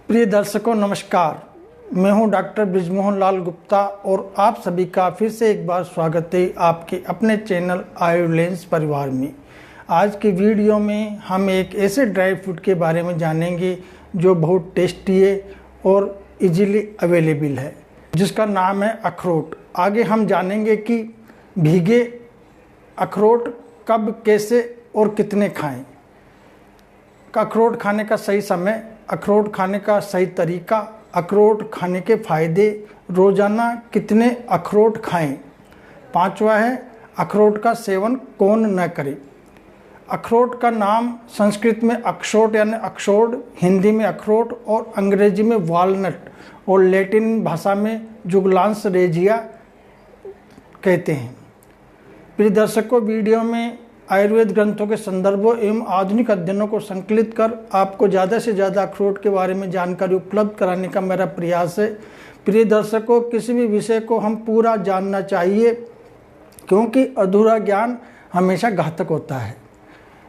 प्रिय दर्शकों नमस्कार, मैं हूं डॉक्टर बृजमोहन लाल गुप्ता और आप सभी का फिर से एक बार स्वागत है आपके अपने चैनल आयुर्लेंस परिवार में। आज की वीडियो में हम एक ऐसे ड्राई फ्रूट के बारे में जानेंगे जो बहुत टेस्टी है और इजीली अवेलेबल है, जिसका नाम है अखरोट। आगे हम जानेंगे कि भीगे अखरोट कब, कैसे और कितने खाएं, अखरोट खाने का सही समय, अखरोट खाने का सही तरीका, अखरोट खाने के फायदे, रोजाना कितने अखरोट खाएं। पांचवा है अखरोट का सेवन कौन न करे। अखरोट का नाम संस्कृत में अक्षोट यानी अक्षोड, हिंदी में अखरोट और अंग्रेजी में वॉलनट और लैटिन भाषा में जुगलांस रेजिया कहते हैं। प्रिय दर्शकों, वीडियो में आयुर्वेद ग्रंथों के संदर्भों एवं आधुनिक अध्ययनों को संकलित कर आपको ज़्यादा से ज़्यादा अखरोट के बारे में जानकारी उपलब्ध कराने का मेरा प्रयास है। प्रिय दर्शकों, किसी भी विषय को हम पूरा जानना चाहिए, क्योंकि अधूरा ज्ञान हमेशा घातक होता है।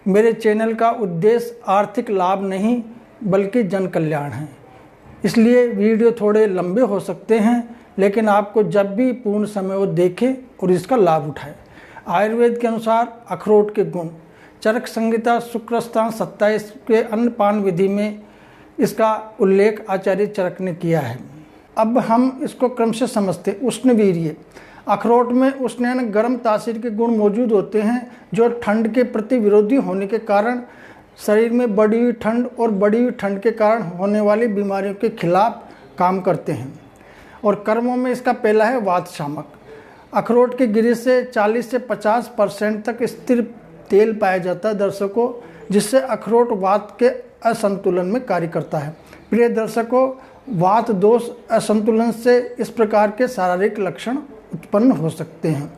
मेरे चैनल का उद्देश्य आर्थिक लाभ नहीं बल्कि जन कल्याण है, इसलिए वीडियो थोड़े लंबे हो सकते हैं, लेकिन आपको जब भी पूर्ण समय हो देखें और इसका लाभ उठाएं। आयुर्वेद के अनुसार अखरोट के गुण, चरक संहिता शुक्रस्थान 27 के अन्नपान विधि में इसका उल्लेख आचार्य चरक ने किया है। अब हम इसको क्रम से समझते। उष्णवीर्य, अखरोट में उष्ण यानी गर्म तासीर के गुण मौजूद होते हैं, जो ठंड के प्रति विरोधी होने के कारण शरीर में बढ़ी हुई ठंड और बढ़ी हुई ठंड के कारण होने वाली बीमारियों के खिलाफ काम करते हैं। और कर्मों में इसका पहला है वात शामक। अखरोट के गिरी से 40 से 50% तक स्थिर तेल पाया जाता है दर्शकों, जिससे अखरोट वात के असंतुलन में कार्य करता है। प्रिय दर्शकों, वात दोष असंतुलन से इस प्रकार के शारीरिक लक्षण उत्पन्न हो सकते हैं।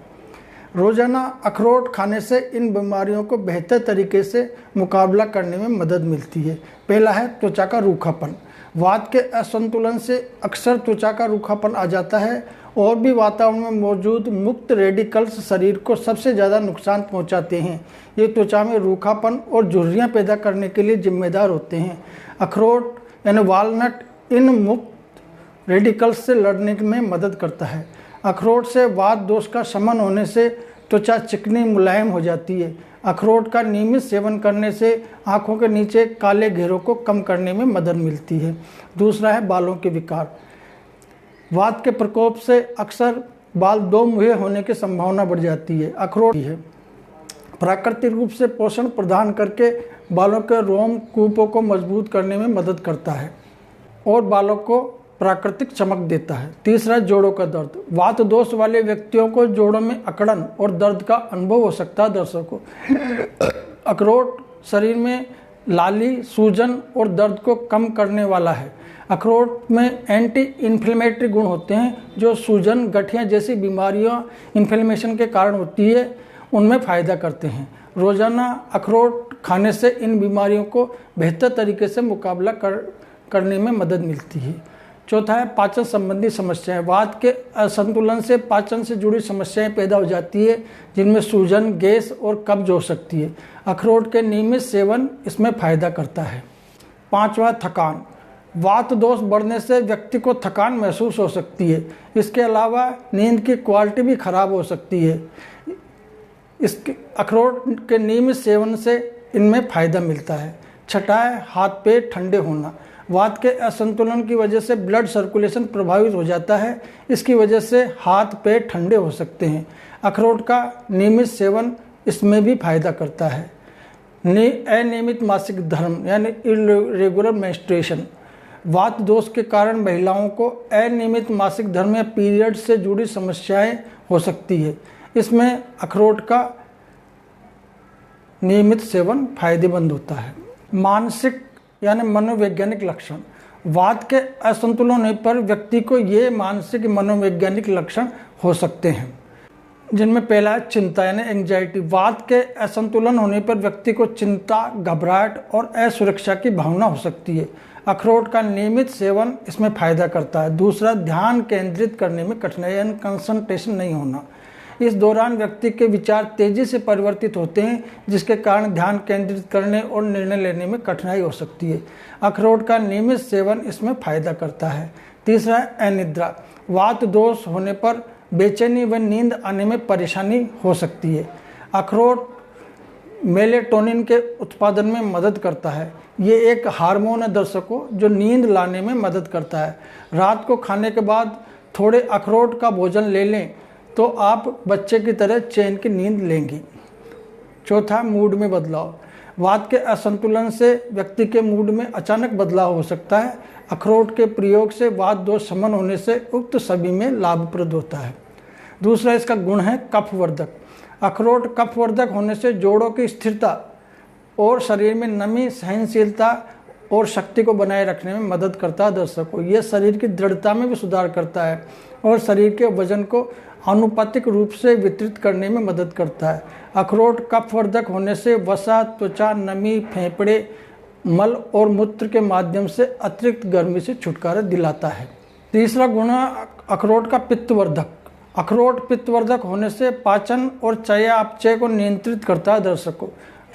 रोजाना अखरोट खाने से इन बीमारियों को बेहतर तरीके से मुकाबला करने में मदद मिलती है। पहला है त्वचा का रूखापन। वात के असंतुलन से अक्सर त्वचा का रूखापन आ जाता है और भी वातावरण में मौजूद मुक्त रेडिकल्स शरीर को सबसे ज़्यादा नुकसान पहुंचाते हैं। ये त्वचा में रूखापन और झुर्रियाँ पैदा करने के लिए जिम्मेदार होते हैं। अखरोट यानी वालनट इन मुक्त रेडिकल्स से लड़ने में मदद करता है। अखरोट से वात दोष का शमन होने से त्वचा चिकनी मुलायम हो जाती है। अखरोट का नियमित सेवन करने से आँखों के नीचे काले घेरों को कम करने में मदद मिलती है। दूसरा है बालों के विकार। वात के प्रकोप से अक्सर बाल दो मुहे होने की संभावना बढ़ जाती है। अखरोट है प्राकृतिक रूप से पोषण प्रदान करके बालों के रोम कूपों को मजबूत करने में मदद करता है और बालों को प्राकृतिक चमक देता है। तीसरा, जोड़ों का दर्द। वात दोष वाले व्यक्तियों को जोड़ों में अकड़न और दर्द का अनुभव हो सकता है दर्शकों। अखरोट शरीर में लाली, सूजन और दर्द को कम करने वाला है। अखरोट में एंटी इन्फ्लेमेटरी गुण होते हैं, जो सूजन, गठिया जैसी बीमारियां इन्फ्लेमेशन के कारण होती है, उनमें फ़ायदा करते हैं। रोज़ाना अखरोट खाने से इन बीमारियों को बेहतर तरीके से मुकाबला करने में मदद मिलती है। चौथा है पाचन संबंधी समस्याएं। वात के असंतुलन से पाचन से जुड़ी समस्याएं पैदा हो जाती है, जिनमें सूजन, गैस और कब्ज हो सकती है। अखरोट के नियमित सेवन इसमें फ़ायदा करता है। पांचवा, थकान। वात दोष बढ़ने से व्यक्ति को थकान महसूस हो सकती है। इसके अलावा नींद की क्वालिटी भी खराब हो सकती है। इसके अखरोट के नियमित सेवन से इनमें फ़ायदा मिलता है। छठा है हाथ पैर ठंडे होना। वात के असंतुलन की वजह से ब्लड सर्कुलेशन प्रभावित हो जाता है, इसकी वजह से हाथ पैर ठंडे हो सकते हैं। अखरोट का नियमित सेवन इसमें भी फायदा करता है। अनियमित मासिक धर्म यानी इरेगुलर मेंस्ट्रुएशन। वात दोष के कारण महिलाओं को अनियमित मासिक धर्म या पीरियड से जुड़ी समस्याएं हो सकती है। इसमें अखरोट का नियमित सेवन फायदेमंद होता है। मानसिक यानी मनोवैज्ञानिक लक्षण। वात के असंतुलन होने पर व्यक्ति को ये मानसिक मनोवैज्ञानिक लक्षण हो सकते हैं, जिनमें पहला है चिंता यानी एंजाइटी। वात के असंतुलन होने पर व्यक्ति को चिंता, घबराहट और असुरक्षा की भावना हो सकती है। अखरोट का नियमित सेवन इसमें फायदा करता है। दूसरा, ध्यान केंद्रित करने में कठिनाई यानी कंसंट्रेशन नहीं होना। इस दौरान व्यक्ति के विचार तेजी से परिवर्तित होते हैं, जिसके कारण ध्यान केंद्रित करने और निर्णय लेने में कठिनाई हो सकती है। अखरोट का नियमित सेवन इसमें फायदा करता है। तीसरा है अनिद्रा। वात दोष होने पर बेचैनी व नींद आने में परेशानी हो सकती है। अखरोट मेलेटोनिन के उत्पादन में मदद करता है। ये एक हार्मोन है दर्शकों, जो नींद लाने में मदद करता है। रात को खाने के बाद थोड़े अखरोट का भोजन ले लें तो आप बच्चे की तरह चैन की नींद लेंगी। चौथा, मूड में बदलाव। वात के असंतुलन से व्यक्ति के मूड में अचानक बदलाव हो सकता है। अखरोट के प्रयोग से वात दोष शमन होने से उक्त सभी में लाभप्रद होता है। दूसरा इसका गुण है कफवर्धक। अखरोट कफवर्धक होने से जोड़ों की स्थिरता और शरीर में नमी, सहनशीलता और शक्ति को बनाए रखने में मदद करता है। दर्शकों, यह शरीर की दृढ़ता में भी सुधार करता है और शरीर के वजन को आनुपातिक रूप से वितरित करने में मदद करता है। अखरोट कफवर्धक होने से वसा, त्वचा, नमी, फेफड़े, मल और मूत्र के माध्यम से अतिरिक्त गर्मी से छुटकारा दिलाता है। तीसरा गुण अखरोट का पित्तवर्धक। अखरोट पित्तवर्धक होने से पाचन और चयापचय को नियंत्रित करता है। दर्शकों,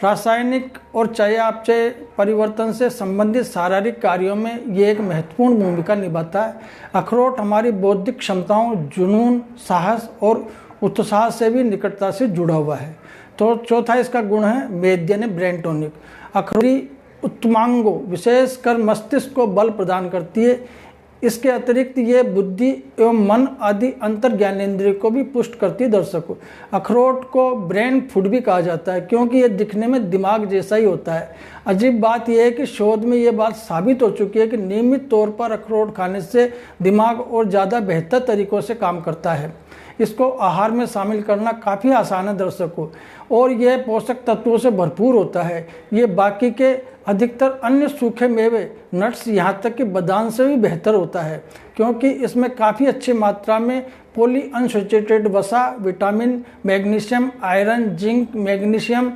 रासायनिक और चयापचय परिवर्तन से संबंधित शारीरिक कार्यों में ये एक महत्वपूर्ण भूमिका निभाता है। अखरोट हमारी बौद्धिक क्षमताओं, जुनून, साहस और उत्साह से भी निकटता से जुड़ा हुआ है। तो चौथा इसका गुण है मेद यानी ब्रेन टॉनिक। अखरोट उत्तमांगों, विशेषकर मस्तिष्क को बल प्रदान करती है। इसके अतिरिक्त ये बुद्धि एवं मन आदि अंतर ज्ञानेंद्रिय को भी पुष्ट करती है। दर्शकों, अखरोट को ब्रेन फूड भी कहा जाता है क्योंकि ये दिखने में दिमाग जैसा ही होता है। अजीब बात यह है कि शोध में ये बात साबित हो चुकी है कि नियमित तौर पर अखरोट खाने से दिमाग और ज़्यादा बेहतर तरीक़ों से काम करता है। इसको आहार में शामिल करना काफ़ी आसान है दर्शकों, और यह पोषक तत्वों से भरपूर होता है। ये बाकी के अधिकतर अन्य सूखे मेवे, नट्स, यहाँ तक कि बादाम से भी बेहतर होता है क्योंकि इसमें काफ़ी अच्छी मात्रा में पॉली अनसैचुरेटेड वसा, vitamin, magnesium, iron, zinc, magnesium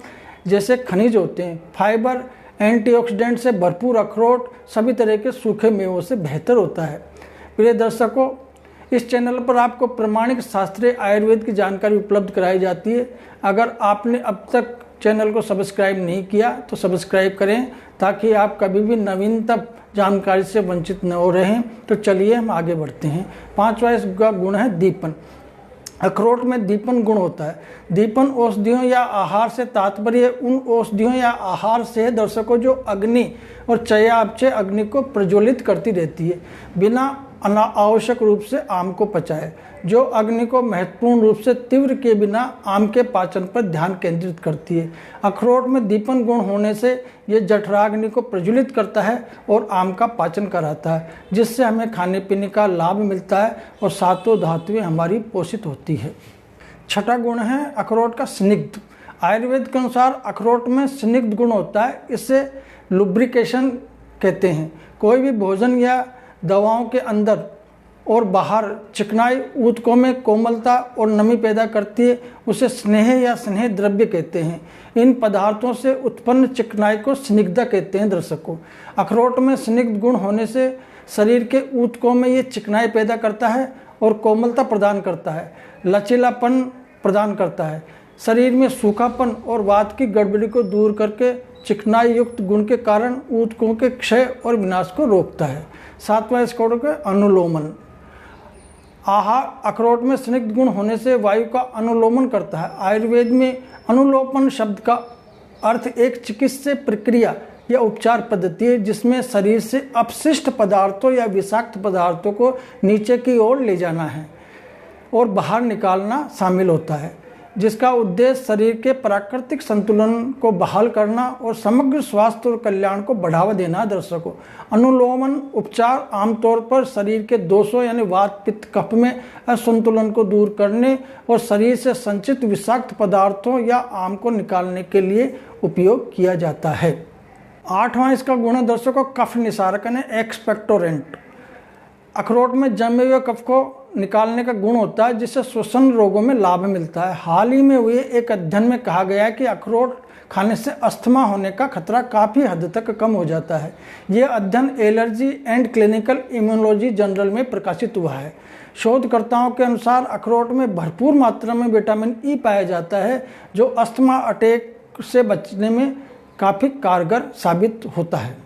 जैसे खनिज होते हैं। फाइबर, एंटीऑक्सीडेंट से भरपूर अखरोट सभी तरह के सूखे मेवों से बेहतर होता है। प्रिय दर्शकों, इस चैनल पर आपको प्रमाणिक शास्त्रीय आयुर्वेद की जानकारी उपलब्ध कराई जाती है। अगर आपने अब तक चैनल को सब्सक्राइब नहीं किया तो सब्सक्राइब करें ताकि आप कभी भी नवीनतम जानकारी से वंचित न हो रहें। तो चलिए हम आगे बढ़ते हैं। पांचवा इसका गुण है दीपन। अखरोट में दीपन गुण होता है। दीपन औषधियों या आहार से तात्पर्य उन औषधियों या आहार से दर्शकों जो अग्नि और चयापचय अग्नि को प्रज्वलित करती रहती है, बिना अनावश्यक रूप से आम को पचाए, जो अग्नि को महत्वपूर्ण रूप से तीव्र के बिना आम के पाचन पर ध्यान केंद्रित करती है। अखरोट में दीपन गुण होने से ये जठराग्नि को प्रज्वलित करता है और आम का पाचन कराता है, जिससे हमें खाने पीने का लाभ मिलता है और सातों धातुएं हमारी पोषित होती है। छठा गुण है अखरोट का स्निग्ध। आयुर्वेद के अनुसार अखरोट में स्निग्ध गुण होता है, इससे लुब्रिकेशन कहते हैं। कोई भी भोजन या दवाओं के अंदर और बाहर चिकनाई ऊतकों में कोमलता और नमी पैदा करती है, उसे स्नेह या स्नेह द्रव्य कहते हैं। इन पदार्थों से उत्पन्न चिकनाई को स्निग्धता कहते हैं। दर्शकों, अखरोट में स्निग्ध गुण होने से शरीर के ऊतकों में ये चिकनाई पैदा करता है और कोमलता प्रदान करता है, लचीलापन प्रदान करता है, शरीर में सूखापन और वात की गड़बड़ी को दूर करके चिकनाई युक्त गुण के कारण ऊतकों के क्षय और विनाश को रोकता है। सातवां इसका अनुलोमन। आहार अखरोट में स्निग्ध गुण होने से वायु का अनुलोमन करता है। आयुर्वेद में अनुलोमन शब्द का अर्थ एक चिकित्सीय प्रक्रिया या उपचार पद्धति है जिसमें शरीर से अपशिष्ट पदार्थों या विषाक्त पदार्थों को नीचे की ओर ले जाना है और बाहर निकालना शामिल होता है, जिसका उद्देश्य शरीर के प्राकृतिक संतुलन को बहाल करना और समग्र स्वास्थ्य और कल्याण को बढ़ावा देना। दर्शकों, अनुलोमन उपचार आमतौर पर शरीर के दोषों यानी वात, पित्त, कफ में असंतुलन को दूर करने और शरीर से संचित विषाक्त पदार्थों या आम को निकालने के लिए उपयोग किया जाता है। आठवां इसका गुण है दर्शकों कफ निसारक यानी एक्सपेक्टोरेंट। अखरोट में जमे हुए कफ को निकालने का गुण होता है, जिससे श्वसन रोगों में लाभ मिलता है। हाल ही में हुए एक अध्ययन में कहा गया है कि अखरोट खाने से अस्थमा होने का खतरा काफ़ी हद तक कम हो जाता है। ये अध्ययन allergy and clinical immunology journal में प्रकाशित हुआ है। शोधकर्ताओं के अनुसार अखरोट में भरपूर मात्रा में विटामिन ई पाया जाता है, जो अस्थमा अटैक से बचने में काफ़ी कारगर साबित होता है।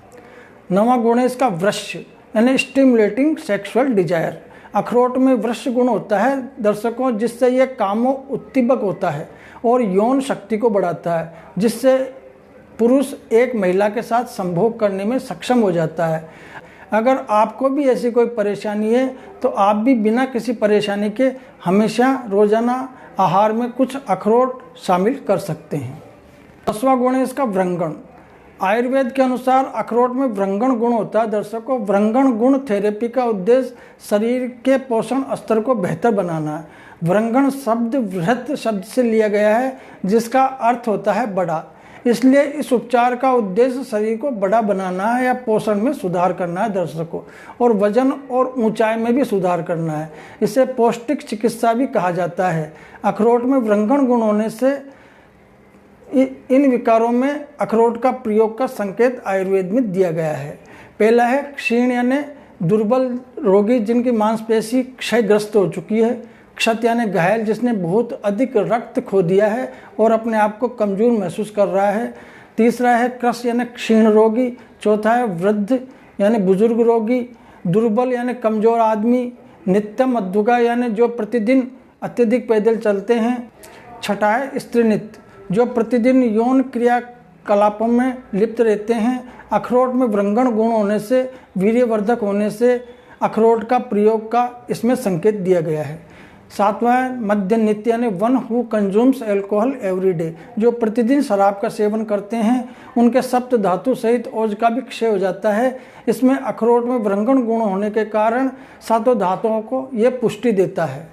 9वां गुण है इसका वृक्ष यानी स्टिमुलेटिंग सेक्सुअल डिजायर। अखरोट में वृक्ष गुण होता है दर्शकों, जिससे यह कामो उत्तीपक होता है और यौन शक्ति को बढ़ाता है, जिससे पुरुष एक महिला के साथ संभोग करने में सक्षम हो जाता है। अगर आपको भी ऐसी कोई परेशानी है तो आप भी बिना किसी परेशानी के हमेशा रोजाना आहार में कुछ अखरोट शामिल कर सकते हैं। 10वां गुण है इसका व्रंगण। आयुर्वेद के अनुसार अखरोट में व्रंगण गुण होता है दर्शकों। व्रंगण गुण थेरेपी का उद्देश्य शरीर के पोषण स्तर को बेहतर बनाना है। व्रंगण शब्द वृहत शब्द से लिया गया है, जिसका अर्थ होता है बड़ा। इसलिए इस उपचार का उद्देश्य शरीर को बड़ा बनाना है या पोषण में सुधार करना है दर्शकों, और वजन और ऊंचाई में भी सुधार करना है। इसे पौष्टिक चिकित्सा भी कहा जाता है। अखरोट में व्रंगण गुण होने से इन विकारों में अखरोट का प्रयोग का संकेत आयुर्वेद में दिया गया है। पहला है क्षीण यानी दुर्बल रोगी जिनकी मांसपेशी क्षयग्रस्त हो चुकी है। क्षत यानी घायल जिसने बहुत अधिक रक्त खो दिया है और अपने आप को कमजोर महसूस कर रहा है। तीसरा है कृश यानी क्षीण रोगी। चौथा है वृद्ध यानी बुजुर्ग रोगी। दुर्बल यानी कमजोर आदमी। नित्य मध्युगा यानी जो प्रतिदिन अत्यधिक पैदल चलते हैं। छठा है स्त्रीनित जो प्रतिदिन यौन क्रियाकलापों में लिप्त रहते हैं। अखरोट में व्रंगण गुण होने से, वीर्यवर्धक होने से अखरोट का प्रयोग का इसमें संकेत दिया गया है। 7वां मद्य नित्य यानी one who consumes alcohol everyday जो प्रतिदिन शराब का सेवन करते हैं, उनके सप्त धातु सहित ओज का भी क्षय हो जाता है। इसमें अखरोट में व्रंगण गुण होने के कारण सातों धातुओं को ये पुष्टि देता है।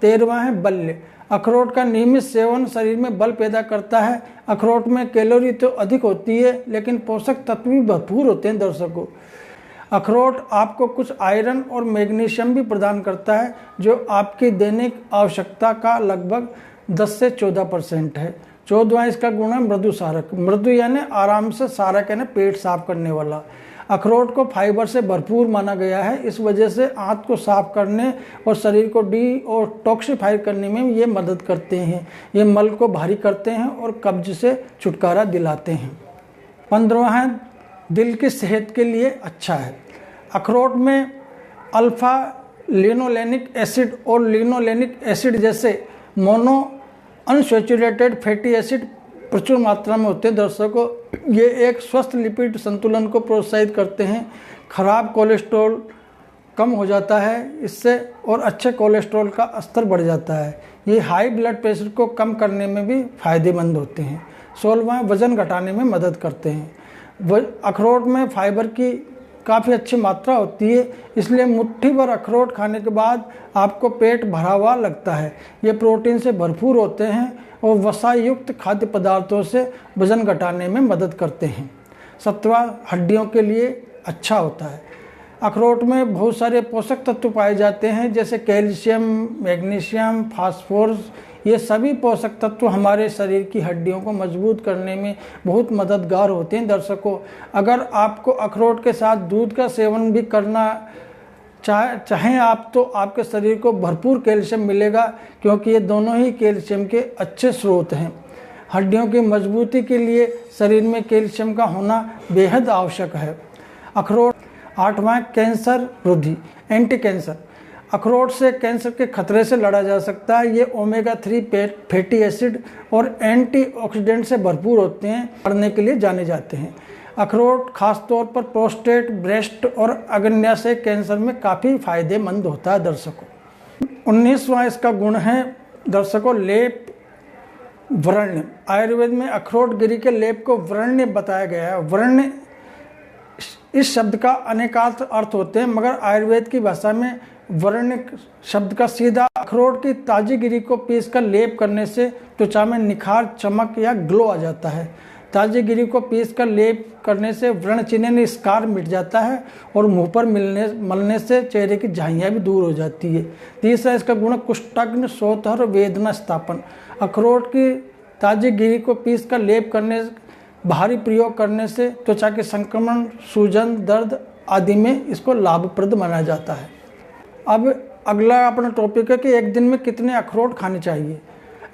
13वां है बल्य। अखरोट का नियमित सेवन शरीर में बल पैदा करता है। अखरोट में कैलोरी तो अधिक होती है, लेकिन पोषक तत्व भी भरपूर होते हैं दर्शकों। अखरोट आपको कुछ आयरन और मैग्नीशियम भी प्रदान करता है, जो आपकी दैनिक आवश्यकता का लगभग 10 से 14% है। 14वां इसका गुण है मृदु सारक। मृदु यानी आराम से, सारक यानी पेट साफ करने वाला। अखरोट को फाइबर से भरपूर माना गया है, इस वजह से आंत को साफ करने और शरीर को डिटॉक्सिफाई करने में ये मदद करते हैं। ये मल को भारी करते हैं और कब्ज से छुटकारा दिलाते हैं। 15वां है दिल की सेहत के लिए अच्छा है। अखरोट में अल्फा लिनोलेनिक एसिड और लिनोलेनिक एसिड जैसे मोनो अनसैचुरेटेड फैटी एसिड प्रचुर मात्रा में होते हैं दर्शकों। ये एक स्वस्थ लिपिड संतुलन को प्रोत्साहित करते हैं। खराब कोलेस्ट्रॉल कम हो जाता है इससे और अच्छे कोलेस्ट्रॉल का स्तर बढ़ जाता है। ये हाई ब्लड प्रेशर को कम करने में भी फायदेमंद होते हैं। 16वां वजन घटाने में मदद करते हैं। अखरोट में फाइबर की काफ़ी अच्छी मात्रा होती है, इसलिए मुट्ठी भर अखरोट खाने के बाद आपको पेट भरा हुआ लगता है। ये प्रोटीन से भरपूर होते हैं और वसा युक्त खाद्य पदार्थों से वजन घटाने में मदद करते हैं। 17वां हड्डियों के लिए अच्छा होता है। अखरोट में बहुत सारे पोषक तत्व पाए जाते हैं, जैसे कैल्शियम, मैग्नीशियम, फास्फोरस। ये सभी पोषक तत्व हमारे शरीर की हड्डियों को मजबूत करने में बहुत मददगार होते हैं दर्शकों। अगर आपको अखरोट के साथ दूध का सेवन भी करना चाहें आप, तो आपके शरीर को भरपूर कैल्शियम मिलेगा, क्योंकि ये दोनों ही कैल्शियम के अच्छे स्रोत हैं। हड्डियों की मजबूती के लिए शरीर में कैल्शियम का होना बेहद आवश्यक है। अखरोट 8वां कैंसर रोधी एंटी कैंसर। अखरोट से कैंसर के खतरे से लड़ा जा सकता है। ये ओमेगा 3 फैटी एसिड और एंटीऑक्सीडेंट से भरपूर होते हैं, पढ़ने के लिए जाने जाते हैं। अखरोट खासतौर पर प्रोस्टेट, ब्रेस्ट और अग्न्याशय कैंसर में काफ़ी फायदेमंद होता है दर्शकों। 19वां इसका गुण है दर्शकों लेप व्रण्य। आयुर्वेद में अखरोट गिरी के लेप को व्रण्य बताया गया है। व्रण्य इस शब्द का अनेकार्थ अर्थ होते हैं, मगर आयुर्वेद की भाषा में व्रण्य शब्द का सीधा अखरोट की ताजी गिरी को पीसकर लेप करने से त्वचा में निखार, चमक या ग्लो आ जाता है। ताजी गिरी को पीसकर लेप करने से व्रण चिन्ह स्कार मिट जाता है और मुंह पर मलने से चेहरे की झाइयाँ भी दूर हो जाती है। तीसरा इसका गुण कुष्ठाग्नि, शोथ और वेदना स्थापन। अखरोट की ताज़ी गिरी को पीस कर लेप करने, भारी प्रयोग करने से त्वचा के संक्रमण, सूजन, दर्द आदि में इसको लाभप्रद माना जाता है। अब अगला अपना टॉपिक है कि एक दिन में कितने अखरोट खाने चाहिए।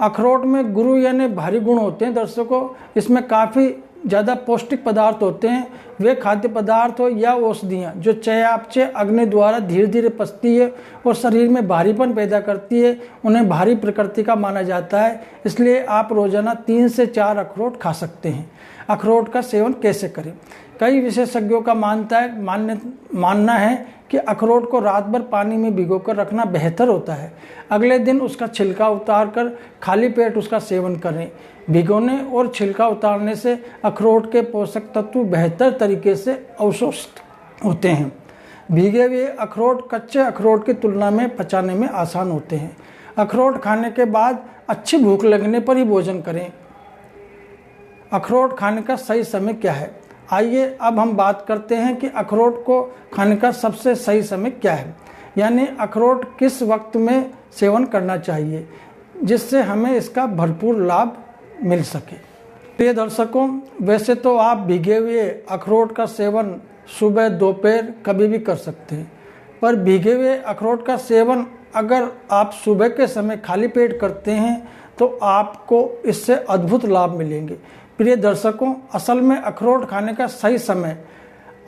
अखरोट में गुरु यानी भारी गुण होते हैं दर्शकों। इसमें काफ़ी ज़्यादा पौष्टिक पदार्थ होते हैं। वे खाद्य पदार्थ हो या औषधियाँ जो चयापचय अग्नि द्वारा धीरे धीरे पचती है और शरीर में भारीपन पैदा करती है, उन्हें भारी प्रकृति का माना जाता है। इसलिए आप रोजाना 3 से 4 अखरोट खा सकते हैं। अखरोट का सेवन कैसे करें? कई विशेषज्ञों का मानना है कि अखरोट को रात भर पानी में भिगोकर रखना बेहतर होता है। अगले दिन उसका छिलका उतारकर खाली पेट उसका सेवन करें। भिगोने और छिलका उतारने से अखरोट के पोषक तत्व बेहतर तरीके से अवशोषित होते हैं। भीगे हुए अखरोट कच्चे अखरोट की तुलना में पचाने में आसान होते हैं। अखरोट खाने के बाद अच्छी भूख लगने पर ही भोजन करें। अखरोट खाने का सही समय क्या है? आइए अब हम बात करते हैं कि अखरोट को खाने का सबसे सही समय क्या है, यानी अखरोट किस वक्त में सेवन करना चाहिए जिससे हमें इसका भरपूर लाभ मिल सके। प्रिय दर्शकों, वैसे तो आप भीगे हुए अखरोट का सेवन सुबह, दोपहर कभी भी कर सकते हैं, पर भीगे हुए अखरोट का सेवन अगर आप सुबह के समय खाली पेट करते हैं तो आपको इससे अद्भुत लाभ मिलेंगे। प्रिय दर्शकों, असल में अखरोट खाने का सही समय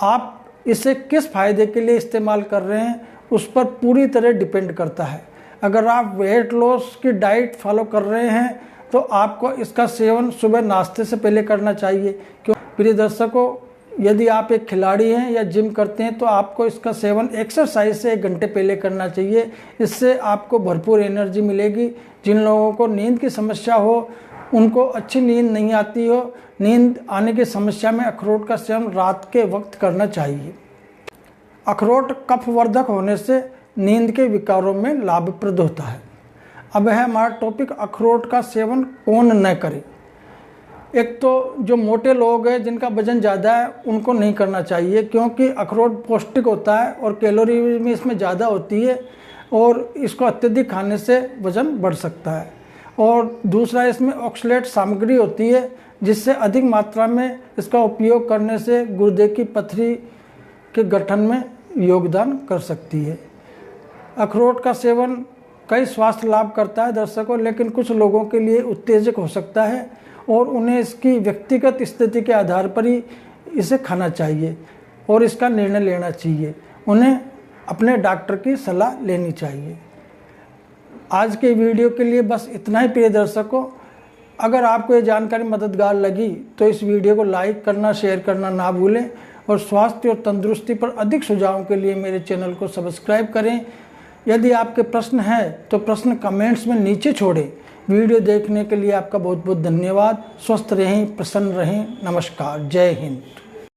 आप इसे किस फायदे के लिए इस्तेमाल कर रहे हैं उस पर पूरी तरह डिपेंड करता है। अगर आप वेट लॉस की डाइट फॉलो कर रहे हैं तो आपको इसका सेवन सुबह नाश्ते से पहले करना चाहिए। क्यों? प्रिय दर्शकों, यदि आप एक खिलाड़ी हैं या जिम करते हैं तो आपको इसका सेवन एक्सरसाइज से 1 घंटे पहले करना चाहिए। इससे आपको भरपूर एनर्जी मिलेगी। जिन लोगों को नींद की समस्या हो, उनको अच्छी नींद नहीं आती हो, नींद आने की समस्या में अखरोट का सेवन रात के वक्त करना चाहिए। अखरोट कफवर्धक होने से नींद के विकारों में लाभप्रद होता है। अब है हमारा टॉपिक, अखरोट का सेवन कौन न करे। एक तो जो मोटे लोग हैं, जिनका वजन ज़्यादा है, उनको नहीं करना चाहिए, क्योंकि अखरोट पौष्टिक होता है और कैलोरी भी इसमें ज़्यादा होती है और इसको अत्यधिक खाने से वजन बढ़ सकता है। और दूसरा, इसमें ऑक्सलेट सामग्री होती है जिससे अधिक मात्रा में इसका उपयोग करने से गुर्दे की पथरी के गठन में योगदान कर सकती है। अखरोट का सेवन कई स्वास्थ्य लाभ करता है दर्शकों, लेकिन कुछ लोगों के लिए उत्तेजक हो सकता है और उन्हें इसकी व्यक्तिगत स्थिति के आधार पर ही इसे खाना चाहिए और इसका निर्णय लेना चाहिए। उन्हें अपने डॉक्टर की सलाह लेनी चाहिए। आज के वीडियो के लिए बस इतना ही प्रिय दर्शकों। अगर आपको ये जानकारी मददगार लगी तो इस वीडियो को लाइक करना, शेयर करना ना भूलें और स्वास्थ्य और तंदुरुस्ती पर अधिक सुझावों के लिए मेरे चैनल को सब्सक्राइब करें। यदि आपके प्रश्न हैं तो प्रश्न कमेंट्स में नीचे छोड़ें। वीडियो देखने के लिए आपका बहुत बहुत धन्यवाद। स्वस्थ रहें, प्रसन्न रहें। नमस्कार, जय हिंद।